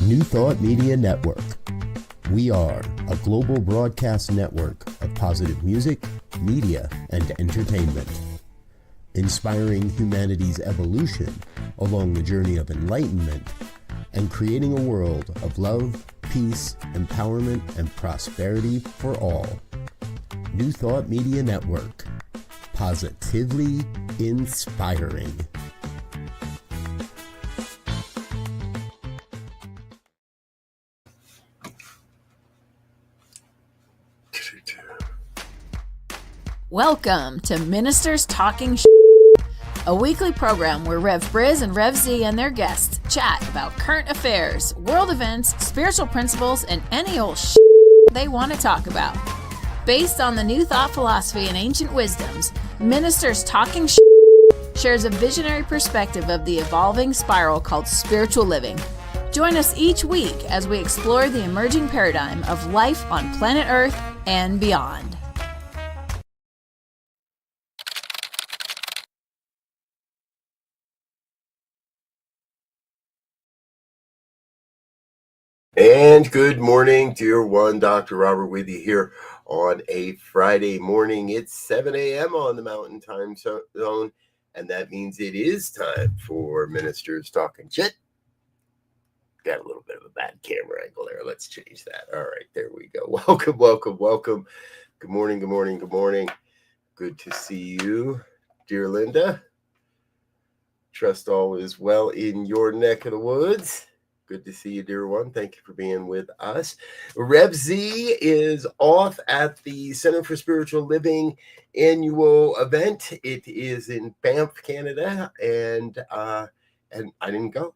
New Thought Media Network. We are a global broadcast network of positive music, media, and entertainment, inspiring humanity's evolution along the journey of enlightenment and creating a world of love, peace, empowerment, and prosperity for all. New Thought Media Network. Positively inspiring. Welcome to Ministers Talking a weekly program where Rev BRZ and Rev Z and their guests chat about current affairs, world events, spiritual principles, and any old they want to talk about. Based on the New Thought philosophy and ancient wisdoms, Ministers Talking shares a visionary perspective of the evolving spiral called spiritual living. Join us each week as we explore the emerging paradigm of life on planet Earth and beyond. And good morning, dear one. Dr. Robert with you here on a Friday morning. It's 7 a.m. on the Mountain Time Zone, and that means it is time for Ministers Talking Shit. Got a little bit of a bad camera angle there. Let's change that. All right, there we go. Welcome, welcome, welcome. Good morning, good morning, good morning. Good to see you, dear Linda. Trust all is well in your neck of the woods. Good to see you, dear one. Thank you for being with us. Rev Z is off at the Center for Spiritual Living annual event. It is in Banff, Canada, and I didn't go.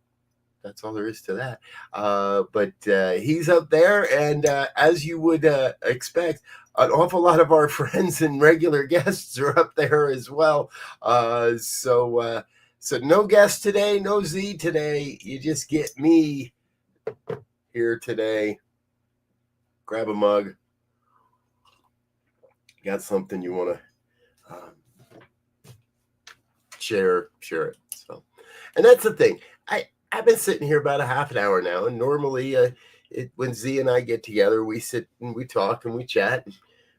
That's all there is to that. But he's up there, and as you would expect, an awful lot of our friends and regular guests are up there as well. So no guest today, no Z today. You just get me here today. Grab a mug. Got something you want to share it. So, and that's the thing. I've been sitting here about a half an hour now, and normally when Z and I get together, we sit and we talk and we chat. And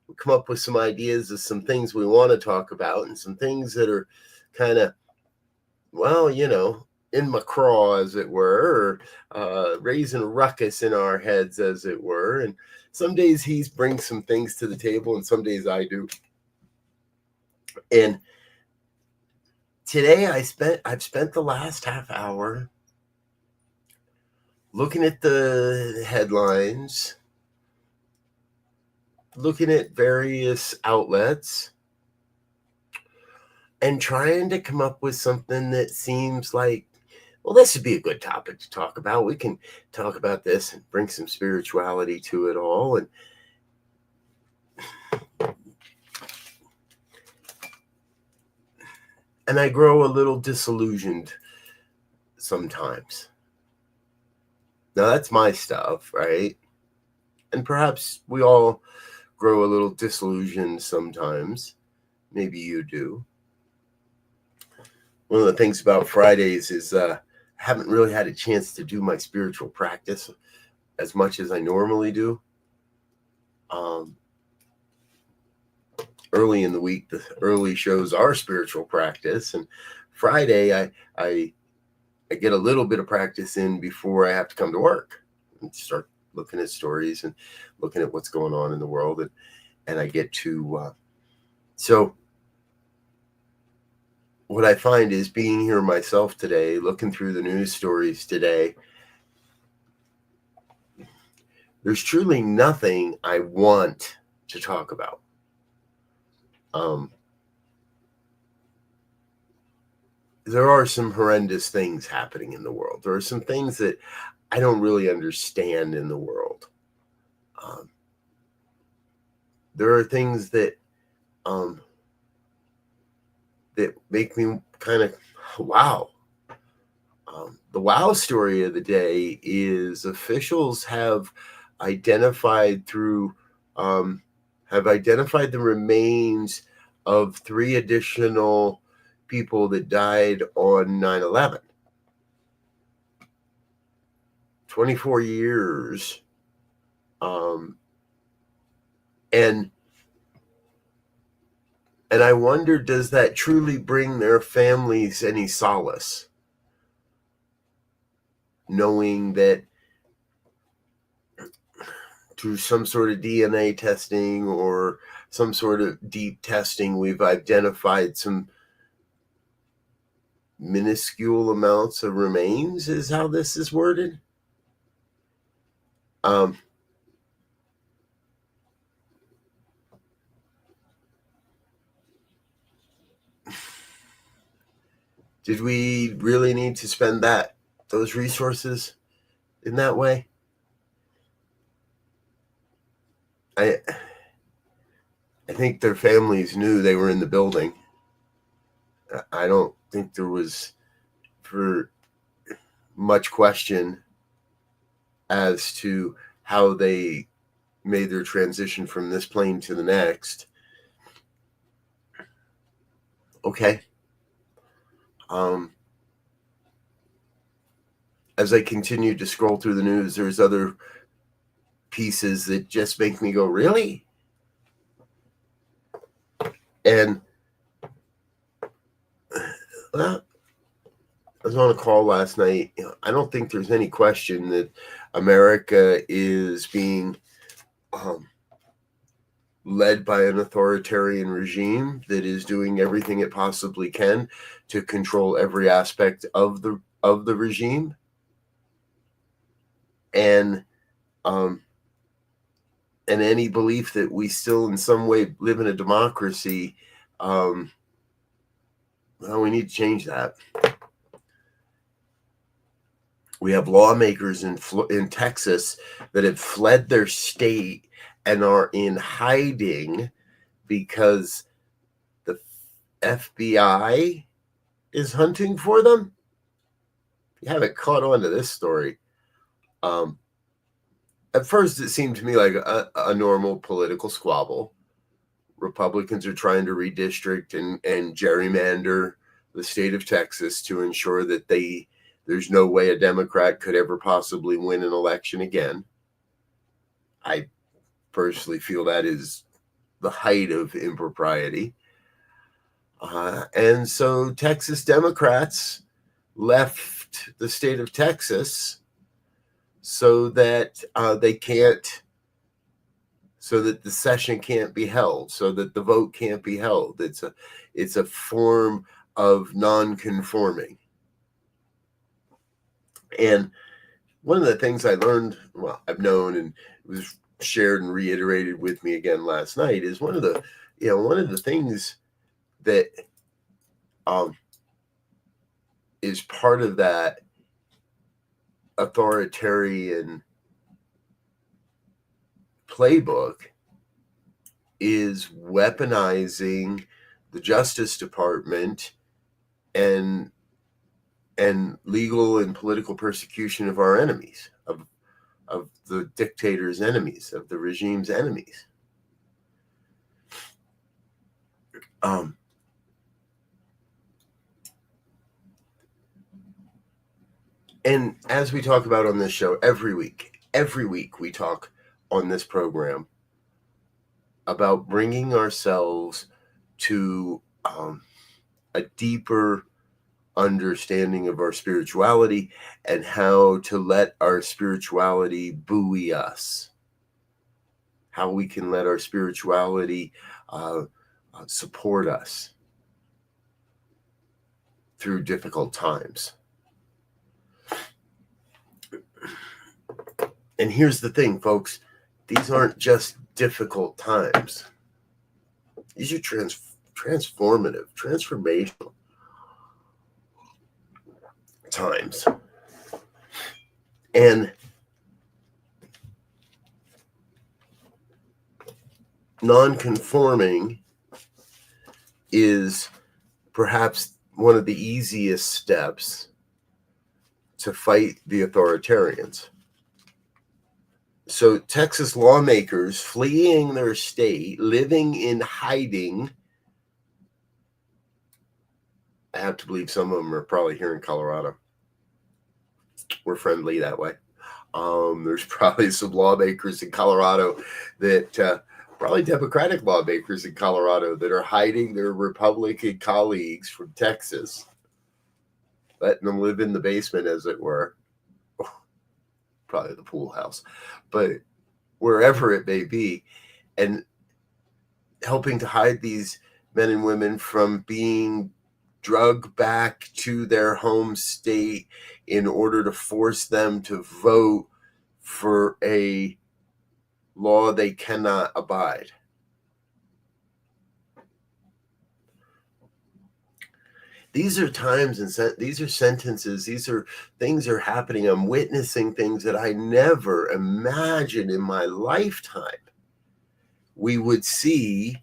we come up with some ideas of some things we want to talk about and some things that are kind of, well, you know, in my craw, as it were, or raising a ruckus in our heads, as it were. And some days he brings some things to the table, and some days I do. And today I've spent the last half hour looking at the headlines, looking at various outlets, and trying to come up with something that seems like, well, this would be a good topic to talk about. We can talk about this and bring some spirituality to it all. And I grow a little disillusioned sometimes. Now, that's my stuff, right? And perhaps we all grow a little disillusioned sometimes. Maybe you do. One of the things about Fridays is I haven't really had a chance to do my spiritual practice as much as I normally do. Early in the week, the early shows are spiritual practice, and Friday I get a little bit of practice in before I have to come to work and start looking at stories and looking at what's going on in the world, and I get to so. What I find is being here myself today, looking through the news stories today, there's truly nothing I want to talk about. There are some horrendous things happening in the world. There are some things that I don't really understand in the world. There are things that that make me kind of wow. The wow story of the day is officials have identified the remains of 3 additional people that died on 9/11. 24 years. And I wonder, does that truly bring their families any solace? Knowing that through some sort of DNA testing or some sort of deep testing, we've identified some minuscule amounts of remains, is how this is worded. Did we really need to spend those resources in that way? I think their families knew they were in the building. I don't think there was for much question as to how they made their transition from this plane to the next. Okay. As I continued to scroll through the news, there's other pieces that just make me go, really? And well, I was on a call last night. I don't think there's any question that America is being led by an authoritarian regime that is doing everything it possibly can to control every aspect of the regime. And any belief that we still in some way live in a democracy, well, we need to change that. We have lawmakers in Texas that have fled their state and are in hiding because the FBI is hunting for them. You haven't caught on to this story. At first, it seemed to me like a normal political squabble. Republicans are trying to redistrict and gerrymander the state of Texas to ensure that there's no way a Democrat could ever possibly win an election again. I personally feel that is the height of impropriety. And so Texas Democrats left the state of Texas so that so that the session can't be held, so that the vote can't be held. It's a form of non-conforming. And one of the things I learned, well, I've known and it was shared and reiterated with me again last night, is one of the things that is part of that authoritarian playbook is weaponizing the Justice Department and legal and political persecution of our enemies, of the dictator's enemies, of the regime's enemies. And as we talk about on this show every week we talk on this program about bringing ourselves to a deeper understanding of our spirituality and how to let our spirituality buoy us, how we can let our spirituality support us through difficult times. And here's the thing, folks, these aren't just difficult times. These are transformative, transformational times. And non-conforming is perhaps one of the easiest steps to fight the authoritarians. So Texas lawmakers fleeing their state, living in hiding. I have to believe some of them are probably here in Colorado. We're friendly that way. There's probably some lawmakers in Colorado that, probably Democratic lawmakers in Colorado that are hiding their Republican colleagues from Texas, letting them live in the basement, as it were. Probably the pool house, but wherever it may be, and helping to hide these men and women from being drugged back to their home state in order to force them to vote for a law they cannot abide. These are times and these are sentences, these are things are happening. I'm witnessing things that I never imagined in my lifetime we would see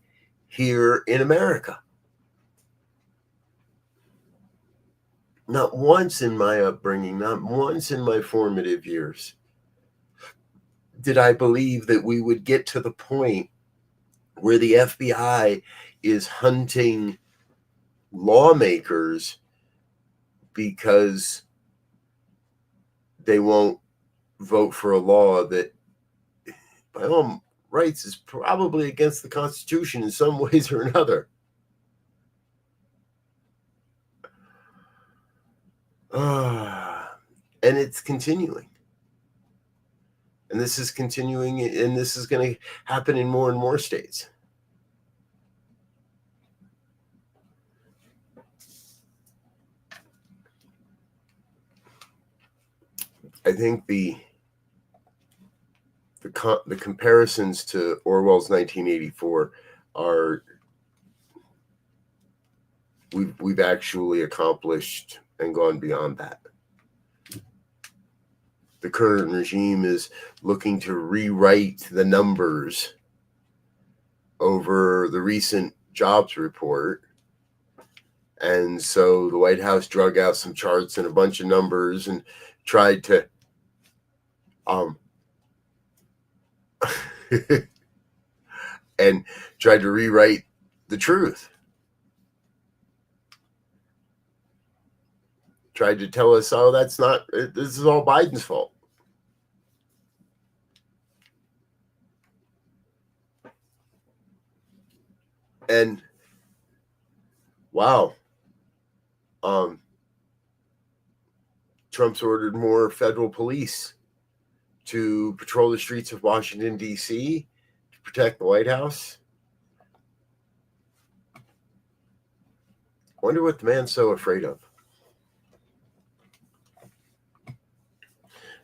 here in America. Not once in my upbringing, not once in my formative years did I believe that we would get to the point where the FBI is hunting lawmakers because they won't vote for a law that, by all rights, is probably against the Constitution in some ways or another. And it's continuing. And this is continuing, and this is going to happen in more and more states. I think the comparisons to Orwell's 1984 are, we've actually accomplished and gone beyond that. The current regime is looking to rewrite the numbers over the recent jobs report. And so the White House drug out some charts and a bunch of numbers and tried to and tried to rewrite the truth. Tried to tell us, oh, this is all Biden's fault. And wow, Trump's ordered more federal police to patrol the streets of Washington, D.C., to protect the White House. Wonder what the man's so afraid of.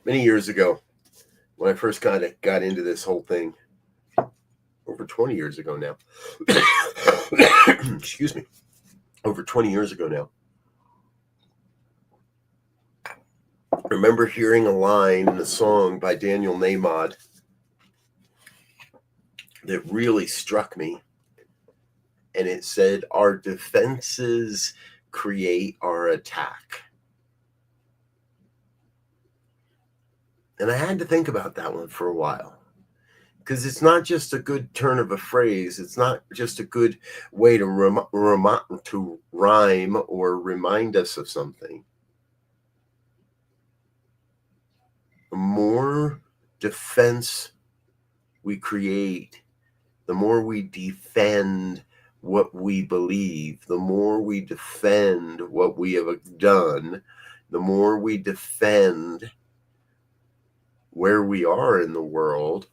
Many years ago, when I first got into this whole thing, over 20 years ago now, excuse me, over 20 years ago now, I remember hearing a line in a song by Daniel Nahmod that really struck me. And it said, our defenses create our attack. And I had to think about that one for a while. Because it's not just a good turn of a phrase. It's not just a good way to rhyme or remind us of something. The more defense we create, the more we defend what we believe, the more we defend what we have done, the more we defend where we are in the world.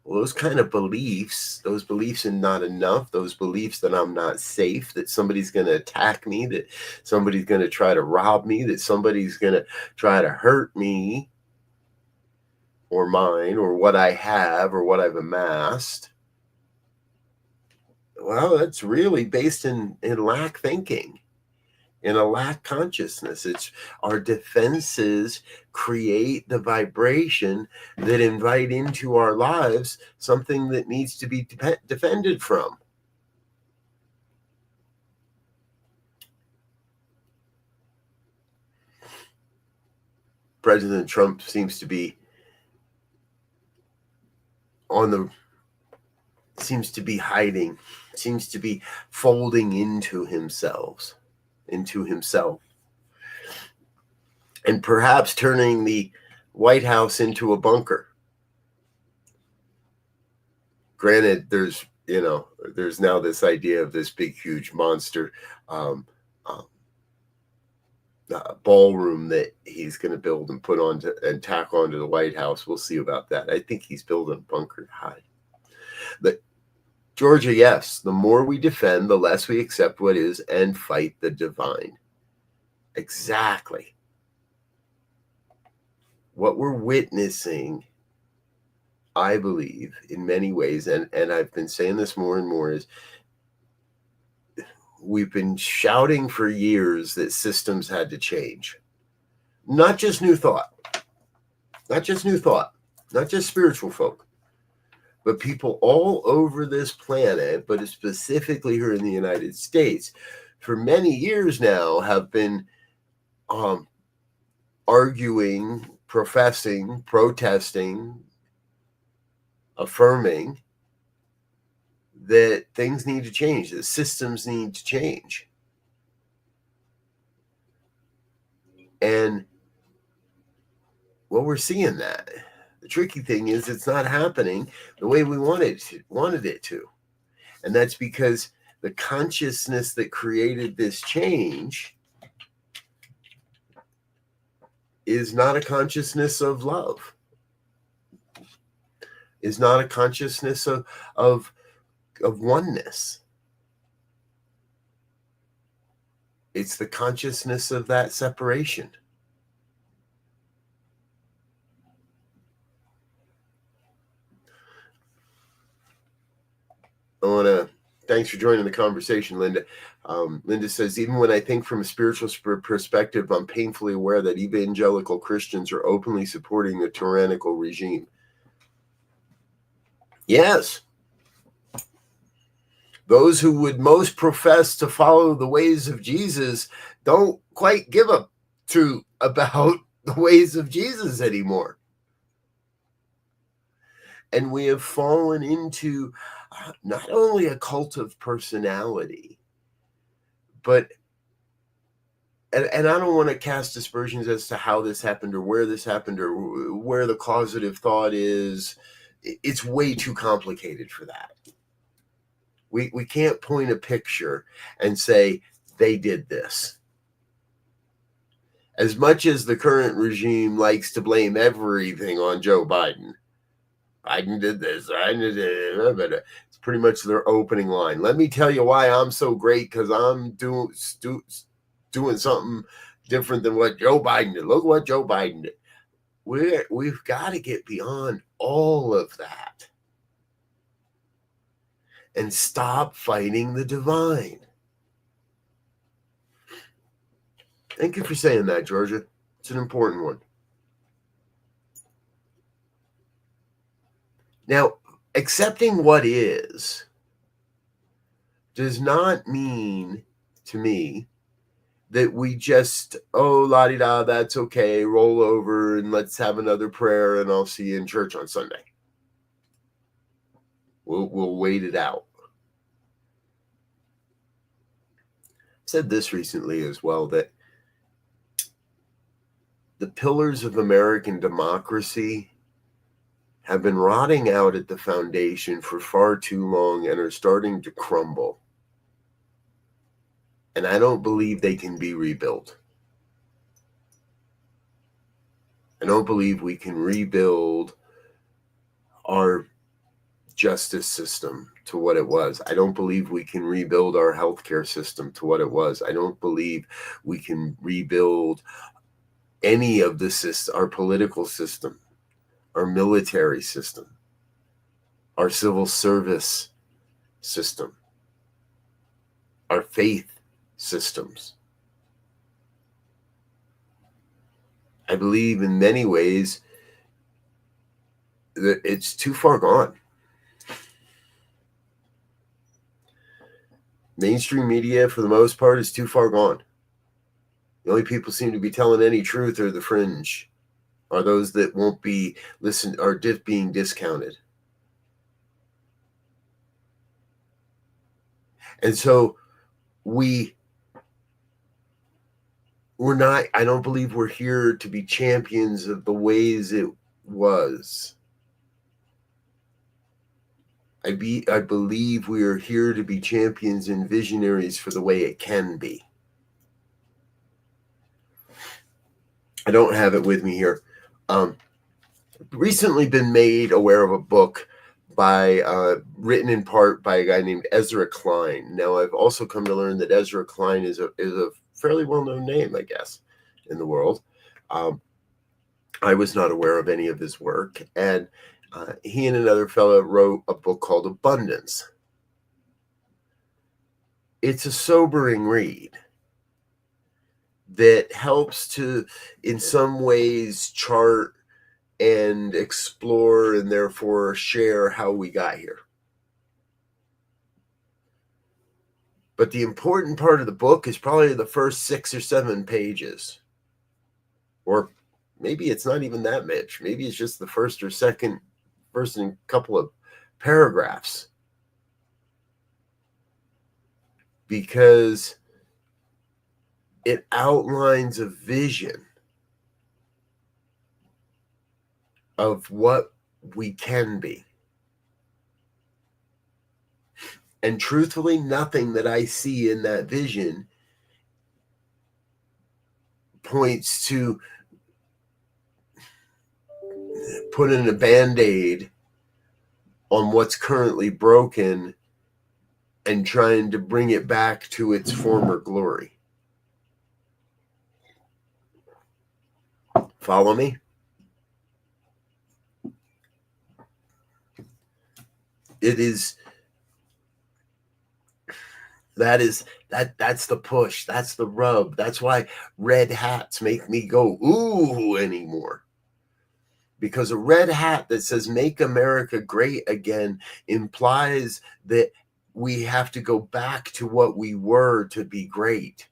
Well, those kind of beliefs, those beliefs in not enough, those beliefs that I'm not safe, that somebody's going to attack me, that somebody's going to try to rob me, that somebody's going to try to hurt me or mine or what I have or what I've amassed. Well, that's really based in lack thinking, in a lack consciousness. It's our defenses create the vibration that invite into our lives something that needs to be defended from. President Trump seems to be hiding, seems to be folding into himself. and perhaps turning the White House into a bunker. Granted, there's now this idea of this big, huge monster ballroom that he's going to build and put on and tack onto the White House. We'll see about that. I think he's building a bunker to hide. But Georgia, yes, the more we defend, the less we accept what is and fight the divine. Exactly. What we're witnessing, I believe, in many ways, and I've been saying this more and more, is we've been shouting for years that systems had to change. Not just new thought, not just spiritual folk, but people all over this planet, but specifically here in the United States, for many years now have been arguing, professing, protesting, affirming that things need to change, that systems need to change. And well, we're seeing that. The tricky thing is it's not happening the way we wanted it to. And that's because the consciousness that created this change is not a consciousness of love, is not a consciousness of oneness. It's the consciousness of that separation. Thanks for joining the conversation, Linda. Linda says, even when I think from a spiritual perspective, I'm painfully aware that evangelical Christians are openly supporting the tyrannical regime. Yes. Those who would most profess to follow the ways of Jesus don't quite give a toot about the ways of Jesus anymore. And we have fallen into not only a cult of personality, but, and I don't want to cast aspersions as to how this happened or where this happened or where the causative thought is. It's way too complicated for that. We can't point a picture and say they did this. As much as the current regime likes to blame everything on Joe Biden. Biden did this. It's pretty much their opening line. Let me tell you why I'm so great, because I'm doing something different than what Joe Biden did. Look what Joe Biden did. We've got to get beyond all of that and stop fighting the divine. Thank you for saying that, Georgia. It's an important one. Now, accepting what is does not mean, to me, that we just, la-di-da, that's okay, roll over and let's have another prayer and I'll see you in church on Sunday. We'll wait it out. I said this recently as well, that the pillars of American democracy have been rotting out at the foundation for far too long and are starting to crumble. And I don't believe they can be rebuilt. I don't believe we can rebuild our justice system to what it was. I don't believe we can rebuild our healthcare system to what it was. I don't believe we can rebuild any of the system, our political system, our military system, our civil service system, our faith systems. I believe in many ways that it's too far gone. Mainstream media, for the most part, is too far gone. The only people seem to be telling any truth are the fringe, are those that won't be listened, are being discounted. And so we I don't believe we're here to be champions of the ways it was. I believe we are here to be champions and visionaries for the way it can be. I don't have it with me here. Recently been made aware of a book written in part by a guy named Ezra Klein. Now, I've also come to learn that Ezra Klein is a fairly well-known name, I guess, in the world. I was not aware of any of his work, and he and another fellow wrote a book called Abundance. It's a sobering read that helps to, in some ways, chart and explore and therefore share how we got here. But the important part of the book is probably the first 6 or 7 pages. Or maybe it's not even that much. Maybe it's just the first and couple of paragraphs. Because it outlines a vision of what we can be. And truthfully, nothing that I see in that vision points to putting a Band-Aid on what's currently broken and trying to bring it back to its former glory. Follow me? That's the push. That's the rub. That's why red hats make me go, ooh, anymore. Because a red hat that says make America great again implies that we have to go back to what we were to be great,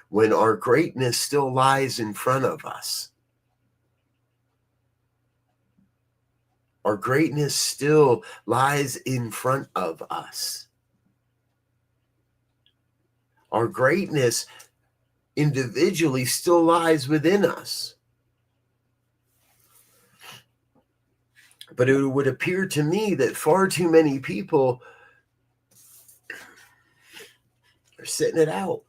when our greatness still lies in front of us. Our greatness still lies in front of us. Our greatness individually still lies within us. But it would appear to me that far too many people are sitting it out.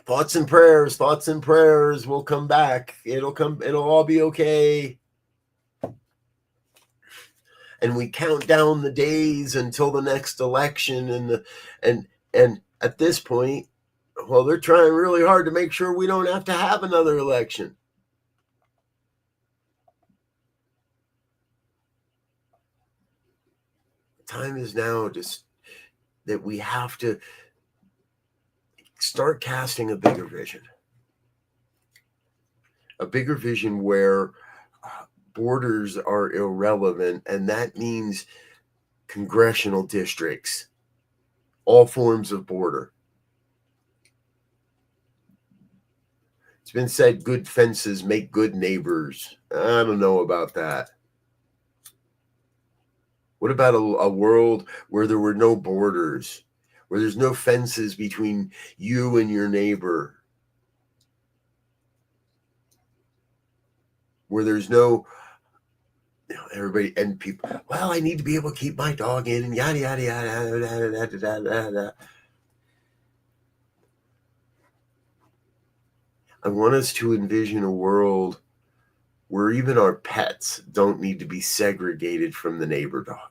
Thoughts and prayers will come back. It'll all be okay. And we count down the days until the next election, and at this point, well, they're trying really hard to make sure we don't have to have another election. The time is now just that we have to start casting a bigger vision. A bigger vision where borders are irrelevant, and that means congressional districts, all forms of border. It's been said, good fences make good neighbors. I don't know about that. What about a world where there were no borders, where there's no fences between you and your neighbor, where there's no, everybody and people, well, I need to be able to keep my dog in, and yada, yada, yada, yada, yada, yada, yada. I want us to envision a world where even our pets don't need to be segregated from the neighbor dog.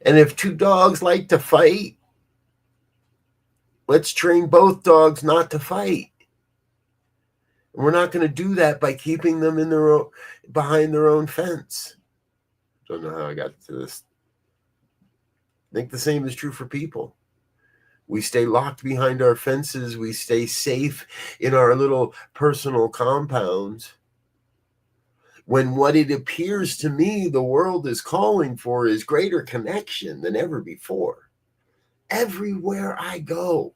And if 2 dogs like to fight, let's train both dogs not to fight. And we're not going to do that by keeping them in behind their own fence. Don't know how I got to this. I think the same is true for people. We stay locked behind our fences. We stay safe in our little personal compounds. When what it appears to me the world is calling for is greater connection than ever before. Everywhere I go,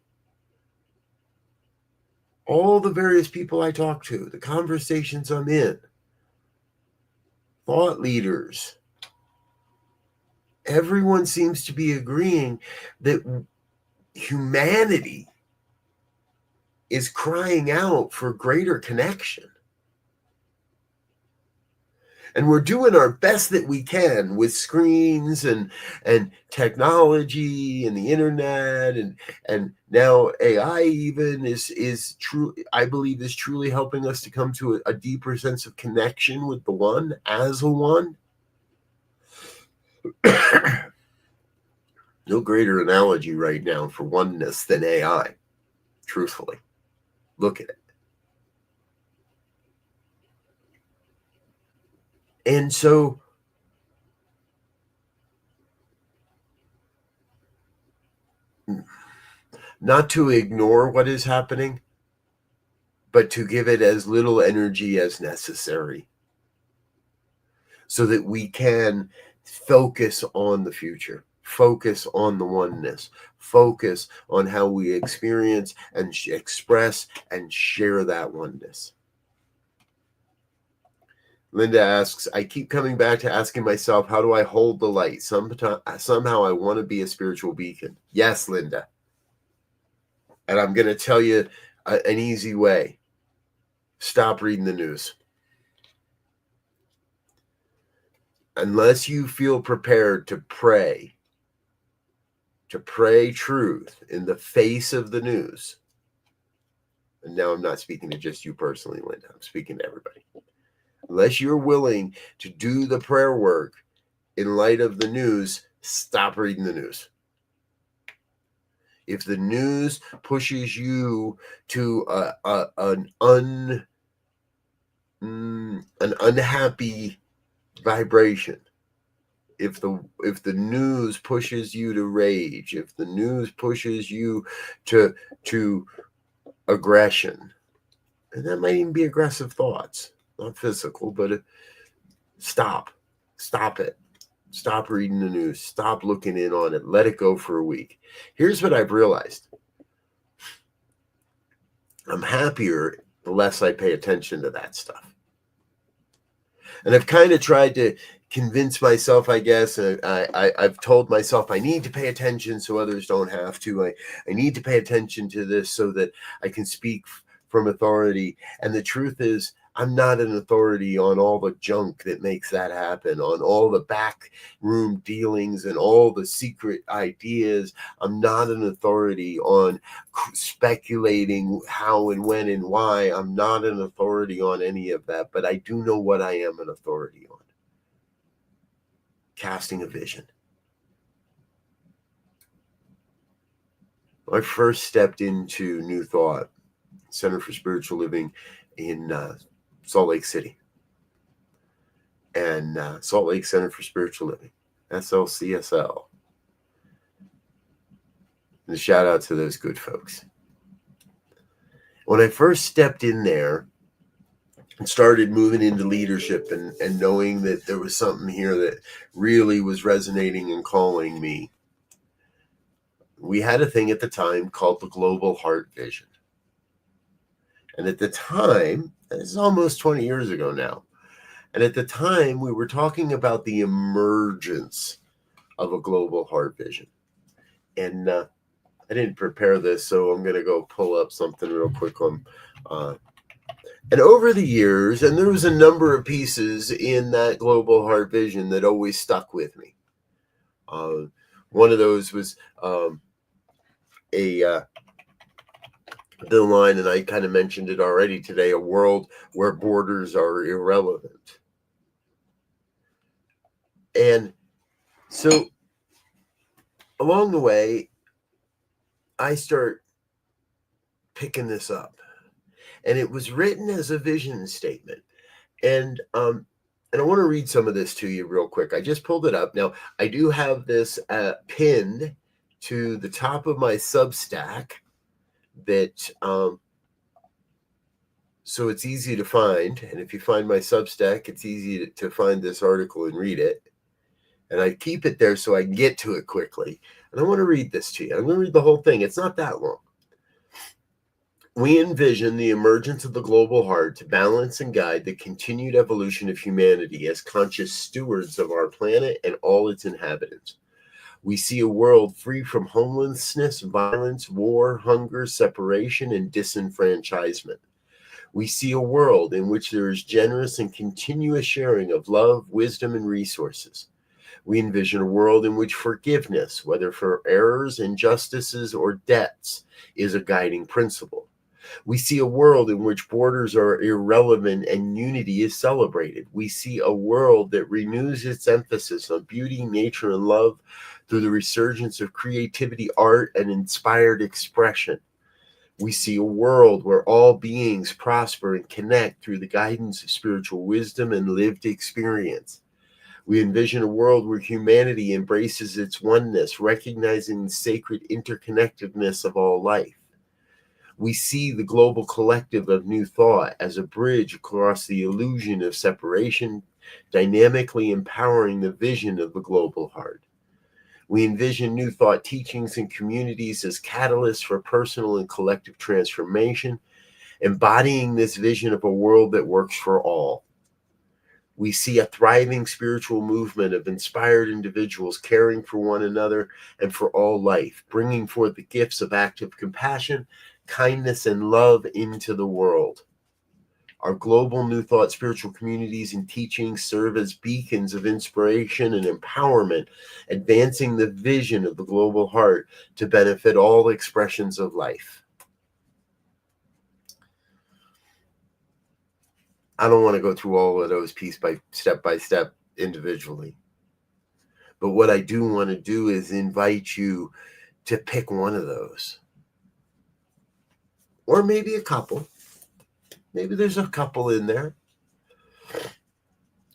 all the various people I talk to, the conversations I'm in, thought leaders, everyone seems to be agreeing that humanity is crying out for greater connection. And we're doing our best that we can with screens and technology and the internet and now AI even is true. I believe is truly helping us to come to a deeper sense of connection with the one as a one. No greater analogy right now for oneness than AI, truthfully. Look at it. And so not to ignore what is happening, but to give it as little energy as necessary so that we can focus on the future, focus on the oneness, focus on how we experience and express and share that oneness. Linda asks, I keep coming back to asking myself, how do I hold the light? Somehow I want to be a spiritual beacon. Yes, Linda. And I'm going to tell you an easy way. Stop reading the news. Unless you feel prepared to pray truth in the face of the news. And now I'm not speaking to just you personally, Linda. I'm speaking to everybody. Unless you're willing to do the prayer work in light of the news, stop reading the news. If the news pushes you to an unhappy vibration, if the news pushes you to rage, if the news pushes you to aggression, and that might even be aggressive thoughts, not physical, but stop it. Stop reading the news. Stop looking in on it. Let it go for a week. Here's what I've realized. I'm happier the less I pay attention to that stuff. And I've kind of tried to convince myself, I guess, I've told myself I need to pay attention so others don't have to. I need to pay attention to this so that I can speak from authority. And the truth is, I'm not an authority on all the junk that makes that happen, on all the backroom dealings and all the secret ideas. I'm not an authority on speculating how and when and why. I'm not an authority on any of that, but I do know what I am an authority on. Casting a vision. I first stepped into New Thought, Center for Spiritual Living in Salt Lake City, and Salt Lake Center for Spiritual Living, SLCSL. And a shout out to those good folks. When I first stepped in there and started moving into leadership and knowing that there was something here that really was resonating and calling me, we had a thing at the time called the Global Heart Vision. And at the time, this is almost 20 years ago now, and at the time we were talking about the emergence of a global heart vision. And I didn't prepare this, so I'm going to go pull up something real quick on and over the years, and there was a number of pieces in that global heart vision that always stuck with me. One of those was the line, and I kind of mentioned it already today, a world where borders are irrelevant. And so along the way, I start picking this up. And it was written as a vision statement. And I want to read some of this to you real quick. I just pulled it up. Now, I do have this pinned to the top of my Substack that so it's easy to find. And if you find my Substack, it's easy to find this article and read it. And I keep it there so I can get to it quickly. And I want to read this to you. I'm going to read the whole thing. It's not that long. We envision the emergence of the global heart to balance and guide the continued evolution of humanity as conscious stewards of our planet and all its inhabitants. We see a world free from homelessness, violence, war, hunger, separation, and disenfranchisement. We see a world in which there is generous and continuous sharing of love, wisdom, and resources. We envision a world in which forgiveness, whether for errors, injustices, or debts, is a guiding principle. We see a world in which borders are irrelevant and unity is celebrated. We see a world that renews its emphasis on beauty, nature, and love through the resurgence of creativity, art, and inspired expression. We see a world where all beings prosper and connect through the guidance of spiritual wisdom and lived experience. We envision a world where humanity embraces its oneness, recognizing the sacred interconnectedness of all life. We see the global collective of new thought as a bridge across the illusion of separation, dynamically empowering the vision of the global heart. We envision new thought teachings and communities as catalysts for personal and collective transformation, embodying this vision of a world that works for all. We see a thriving spiritual movement of inspired individuals caring for one another and for all life, bringing forth the gifts of active compassion, kindness, and love into the world. Our global New Thought spiritual communities and teachings serve as beacons of inspiration and empowerment, advancing the vision of the global heart to benefit all expressions of life. I don't want to go through all of those piece by step individually. But what I do want to do is invite you to pick one of those. Or maybe a couple. Maybe there's a couple in there.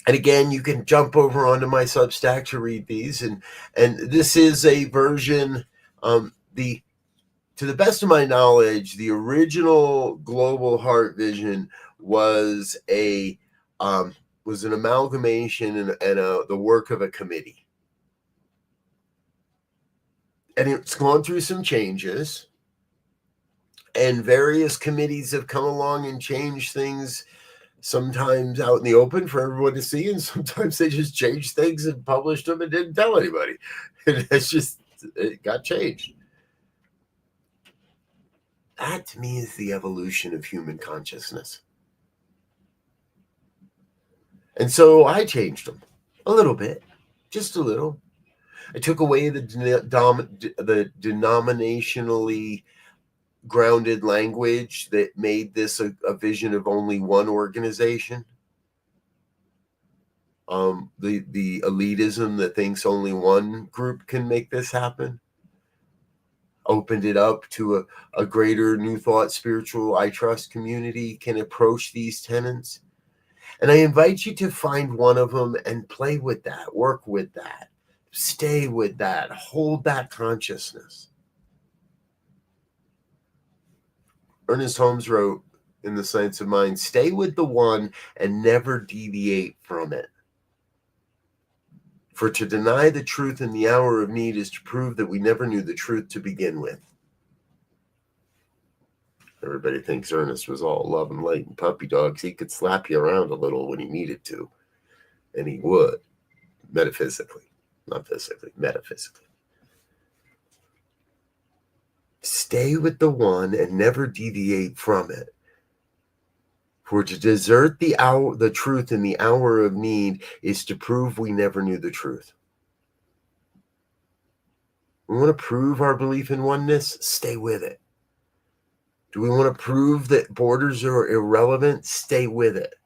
And again, you can jump over onto my Substack to read these. And this is a version, to the best of my knowledge, the original Global Heart Vision was an amalgamation and the work of a committee. And it's gone through some changes. And various committees have come along and changed things, sometimes out in the open for everyone to see, and sometimes they just changed things and published them and didn't tell anybody. And it got changed. That, to me, is the evolution of human consciousness. And so I changed them a little bit, just a little. I took away the denominationally grounded language that made this a vision of only one organization. The elitism that thinks only one group can make this happen. Opened it up to a greater New Thought spiritual I Trust community can approach these tenets. And I invite you to find one of them and play with that, work with that, stay with that, hold that consciousness. Ernest Holmes wrote in The Science of Mind, stay with the one and never deviate from it. For to deny the truth in the hour of need is to prove that we never knew the truth to begin with. Everybody thinks Ernest was all love and light and puppy dogs. He could slap you around a little when he needed to. And he would, metaphysically. Not physically, metaphysically. Stay with the one and never deviate from it. For to desert the truth in the hour of need is to prove we never knew the truth. We want to prove our belief in oneness? Stay with it. Do we want to prove that borders are irrelevant? Stay with it.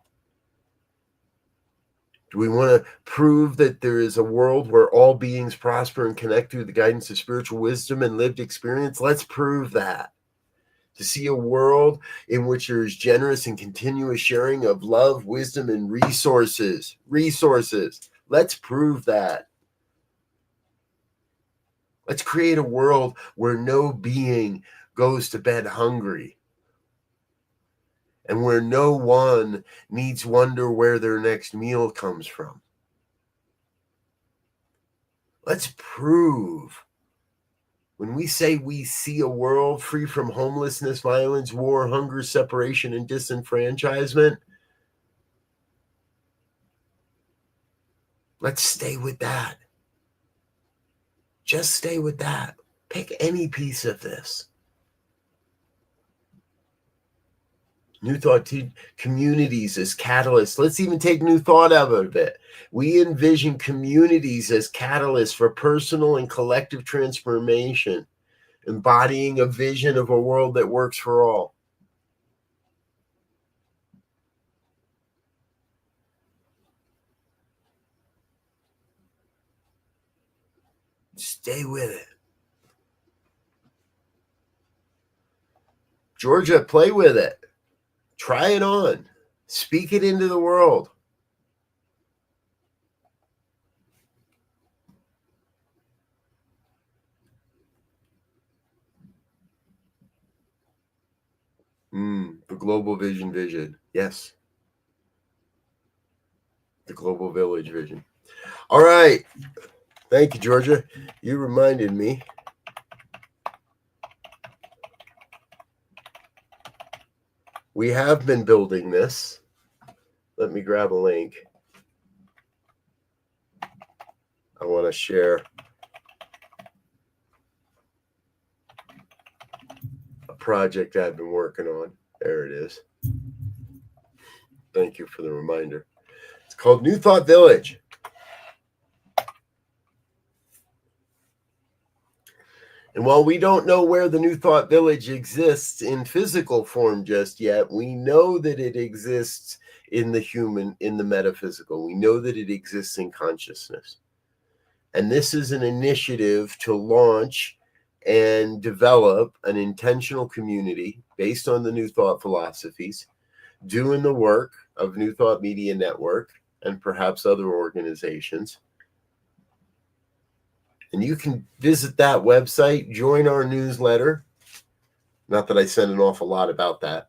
Do we want to prove that there is a world where all beings prosper and connect through the guidance of spiritual wisdom and lived experience? Let's prove that. To see a world in which there is generous and continuous sharing of love, wisdom, and resources. Let's prove that. Let's create a world where no being goes to bed hungry, and where no one needs wonder where their next meal comes from. Let's prove When we say we see a world free from homelessness, violence, war, hunger, separation, and disenfranchisement, let's stay with that. Just stay with that. Pick any piece of this. New Thought communities as catalysts. Let's even take New Thought out of it. We envision communities as catalysts for personal and collective transformation, embodying a vision of a world that works for all. Stay with it. Georgia, play with it. Try it on. Speak it into the world. The global vision. Yes. The global village vision. All right. Thank you, Georgia. You reminded me. We have been building this. Let me grab a link. I want to share a project I've been working on. There it is. Thank you for the reminder. It's called New Thought Village. And while we don't know where the New Thought Village exists in physical form just yet, we know that it exists in the human, in the metaphysical. We know that it exists in consciousness. And this is an initiative to launch and develop an intentional community based on the New Thought philosophies, doing the work of New Thought Media Network and perhaps other organizations. And you can visit that website, join our newsletter. Not that I send an awful lot about that.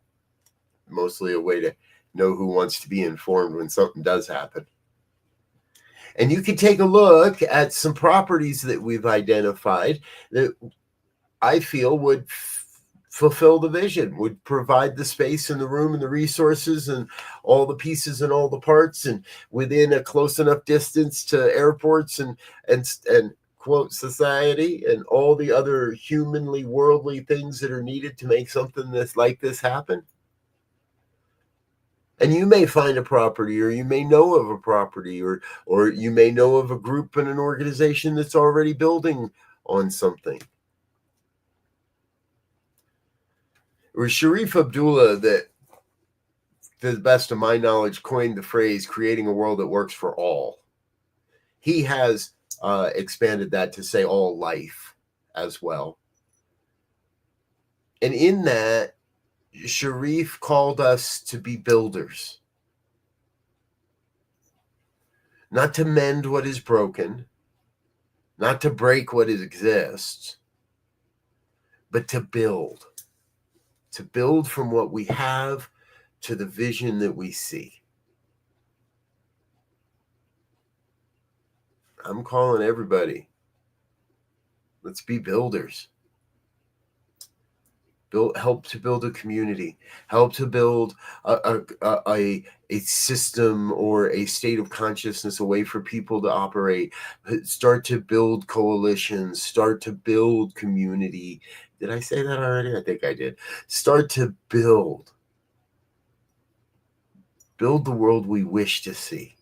Mostly a way to know who wants to be informed when something does happen. And you can take a look at some properties that we've identified that I feel would fulfill the vision, would provide the space and the room and the resources and all the pieces and all the parts, and within a close enough distance to airports and quote society and all the other humanly worldly things that are needed to make something that's like this happen. And you may find a property, or you may know of a property, or you may know of a group and an organization that's already building on something. It was Sharif Abdullah that, to the best of my knowledge, coined the phrase creating a world that works for all. He has expanded that to say all life as well. And in that, Sharif called us to be builders. Not to mend what is broken, not to break what exists, but to build. To build from what we have to the vision that we see. I'm calling everybody. Let's be builders. Help to build a community. Help to build a system or a state of consciousness, a way for people to operate. Start to build coalitions. Start to build community. Did I say that already? I think I did. Start to build. Build the world we wish to see.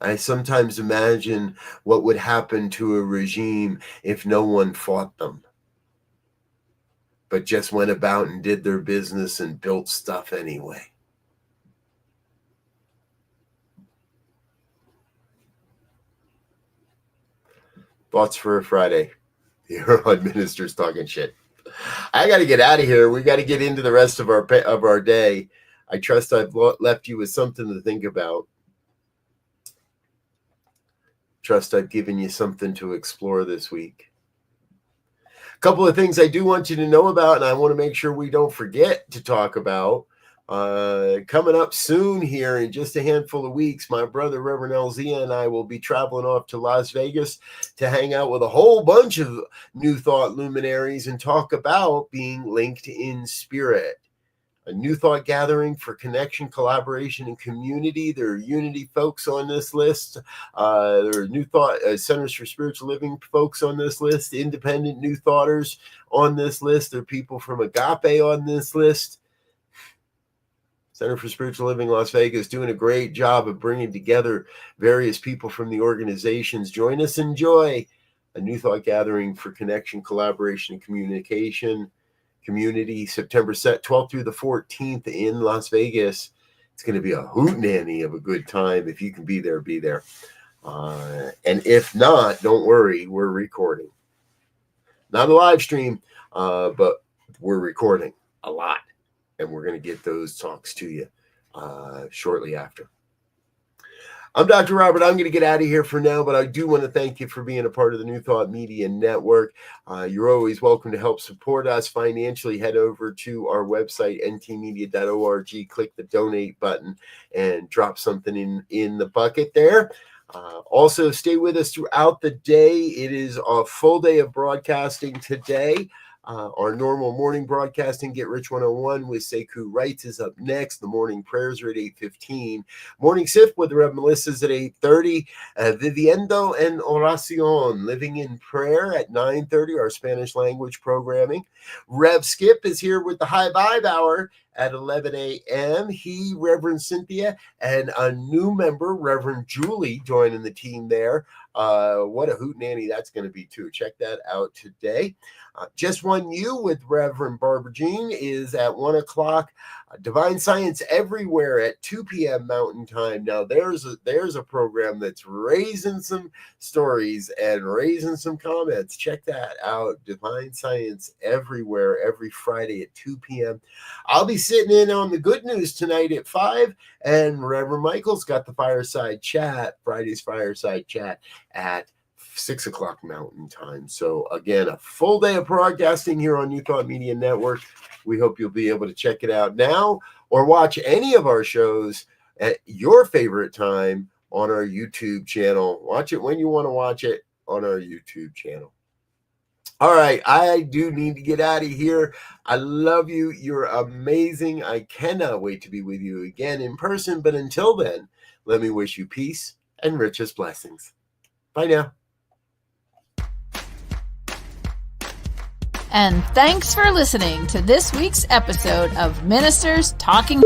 I sometimes imagine what would happen to a regime if no one fought them, but just went about and did their business and built stuff anyway. Thoughts for a Friday. Here on Ministers Talking Shit. I got to get out of here. We got to get into the rest of our day. I trust I've left you with something to think about. Trust I've given you something to explore this week. A couple of things I do want you to know about, and I want to make sure we don't forget to talk about. Coming up soon here in just a handful of weeks, my brother Reverend LZ and I will be traveling off to Las Vegas to hang out with a whole bunch of New Thought luminaries and talk about being linked in spirit. A New Thought gathering for connection, collaboration, and community. There are Unity folks on this list. There are New Thought Centers for Spiritual Living folks on this list. Independent New Thoughters on this list. There are people from Agape on this list. Center for Spiritual Living Las Vegas doing a great job of bringing together various people from the organizations. Join us, enjoy a New Thought gathering for connection, collaboration, and community, September 12th through the 14th in Las Vegas. It's going to be a hootenanny of a good time. If you can be there, be there. And if not, don't worry, we're recording. Not a live stream, but we're recording a lot. And we're going to get those talks to you shortly after. I'm Dr. Robert. I'm going to get out of here for now, but I do want to thank you for being a part of the New Thought Media Network. You're always welcome to help support us financially. Head over to our website, ntmedia.org, click the donate button, and drop something in the bucket there. Also, stay with us throughout the day. It is a full day of broadcasting today. Our normal morning broadcasting, Get Rich 101 with Sekou Wrights is up next. The morning prayers are at 8:15. Morning Sip with Rev Melissa is at 8:30. Viviendo en Oración, Living in Prayer at 9:30, our Spanish language programming. Rev Skip is here with the High Vibe Hour at 11 a.m. He, Reverend Cynthia, and a new member, Reverend Julie, joining the team there. What a hootenanny that's going to be, too. Check that out today. Just One You with Reverend Barbara Jean is at 1 o'clock. Divine Science Everywhere at 2 p.m. Mountain Time. Now, there's a program that's raising some stories and raising some comments. Check that out. Divine Science Everywhere every Friday at 2 p.m. I'll be sitting in on the good news tonight at 5, and Reverend Michael's got the Fireside Chat, Friday's Fireside Chat at 6 o'clock Mountain Time. So again, a full day of broadcasting here on New Thought Media Network. We hope you'll be able to check it out now or watch any of our shows at your favorite time on our YouTube channel. Watch it when you want to watch it on our YouTube channel. All right, I do need to get out of here. I love you. You're amazing. I cannot wait to be with you again in person. But until then, let me wish you peace and richest blessings. Bye now. And thanks for listening to this week's episode of Ministers Talking.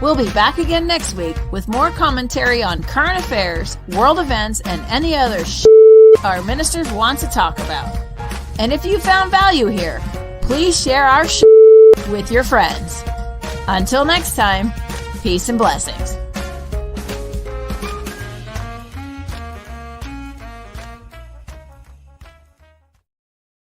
We'll be back again next week with more commentary on current affairs, world events, and any other our ministers want to talk about. And if you found value here, please share our with your friends. Until next time, peace and blessings.